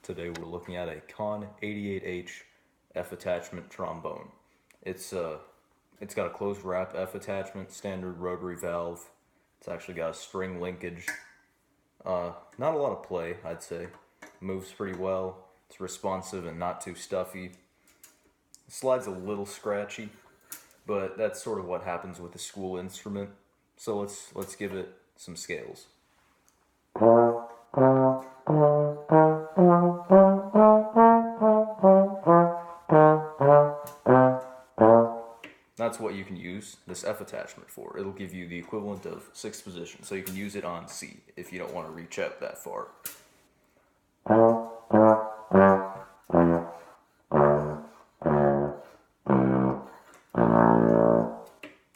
Today we're looking at a Conn 88H F attachment trombone. It's got a closed wrap F attachment, standard rotary valve. It's actually got a string linkage. Not a lot of play, I'd say. Moves pretty well. It's responsive and not too stuffy. The slide's a little scratchy, but that's sort of what happens with a school instrument. So let's give it some scales. That's what you can use this F attachment for. It'll give you the equivalent of 6th position, so you can use it on C if you don't want to reach out that far.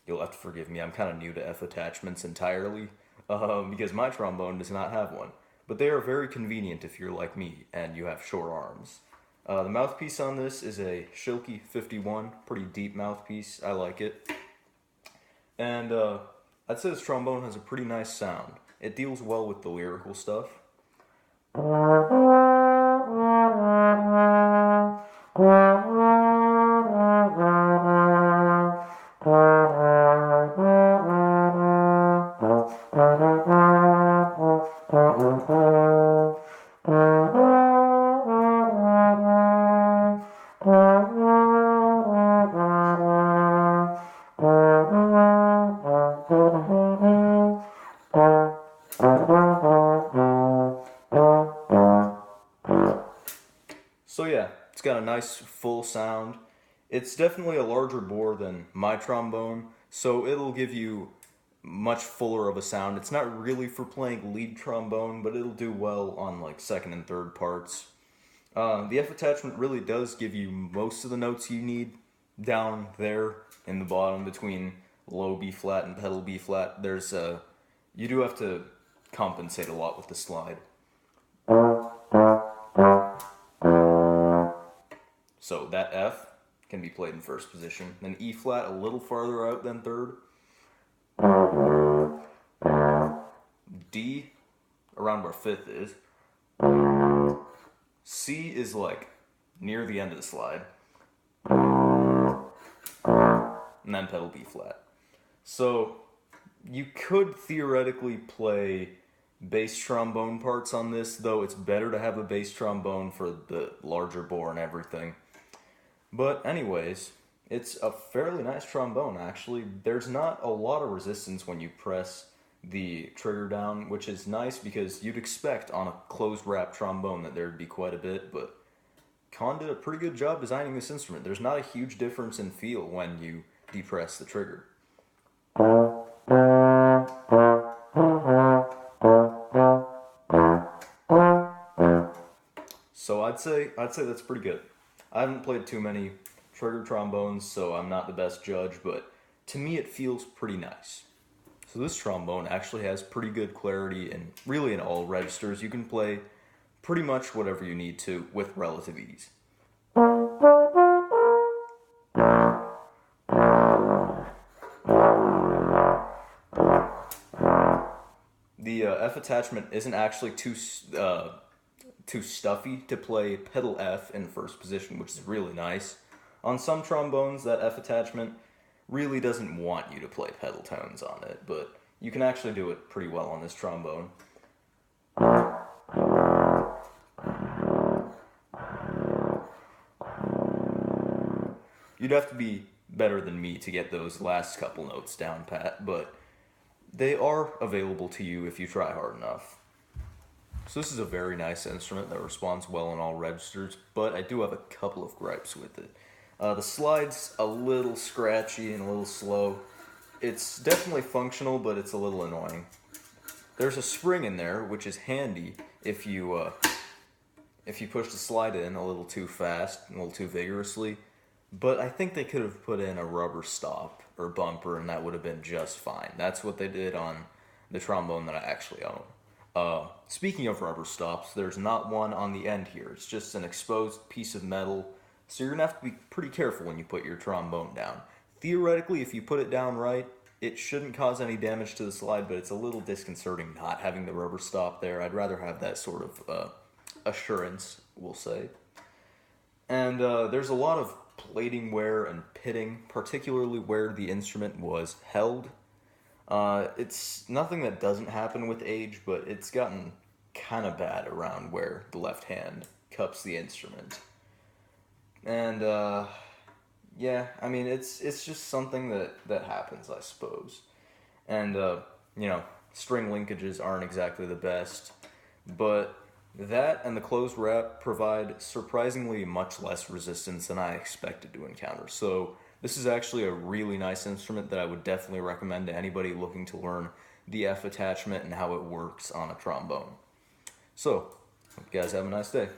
You'll have to forgive me, I'm kind of new to F attachments entirely, because my trombone does not have one. But they are very convenient if you're like me and you have short arms. The mouthpiece on this is a Schilke 51, pretty deep mouthpiece. I like it. And I'd say this trombone has a pretty nice sound. It deals well with the lyrical stuff. So yeah, it's got a nice full sound. It's definitely a larger bore than my trombone, so it'll give you much fuller of a sound. It's not really for playing lead trombone, but it'll do well on like second and third parts. The F attachment really does give you most of the notes you need down there in the bottom between low B flat and pedal B flat. You do have to compensate a lot with the slide. So that F can be played in first position, then E flat a little farther out than third. D around where fifth is. C is like near the end of the slide. And then pedal B flat. So you could theoretically play bass trombone parts on this, though it's better to have a bass trombone for the larger bore and everything. But anyways, it's a fairly nice trombone, actually. There's not a lot of resistance when you press the trigger down, which is nice because you'd expect on a closed wrap trombone that there'd be quite a bit, but Conn did a pretty good job designing this instrument. There's not a huge difference in feel when you depress the trigger. So I'd say that's pretty good. I haven't played too many trigger trombones, so I'm not the best judge, but to me it feels pretty nice. So this trombone actually has pretty good clarity and really in all registers. You can play pretty much whatever you need to with relative ease. The F attachment isn't actually too stuffy to play pedal F in first position, which is really nice. On some trombones, that F attachment really doesn't want you to play pedal tones on it, but you can actually do it pretty well on this trombone. You'd have to be better than me to get those last couple notes down pat, but they are available to you if you try hard enough. So this is a very nice instrument that responds well in all registers, but I do have a couple of gripes with it. The slide's a little scratchy and a little slow. It's definitely functional, but it's a little annoying. There's a spring in there, which is handy if you push the slide in a little too fast, a little too vigorously, But I think they could have put in a rubber stop or bumper, and that would have been just fine. That's what they did on the trombone that I actually own. Speaking of rubber stops, there's not one on the end here. It's just an exposed piece of metal, so you're going to have to be pretty careful when you put your trombone down. Theoretically, if you put it down right, it shouldn't cause any damage to the slide, but it's a little disconcerting not having the rubber stop there. I'd rather have that sort of assurance, we'll say. And there's a lot of plating wear and pitting, particularly where the instrument was held. It's nothing that doesn't happen with age, but it's gotten kind of bad around where the left hand cups the instrument. And, yeah, I mean, it's just something that happens, I suppose. And, string linkages aren't exactly the best, but that and the closed wrap provide surprisingly much less resistance than I expected to encounter. So this is actually a really nice instrument that I would definitely recommend to anybody looking to learn the F attachment and how it works on a trombone. So, hope you guys have a nice day.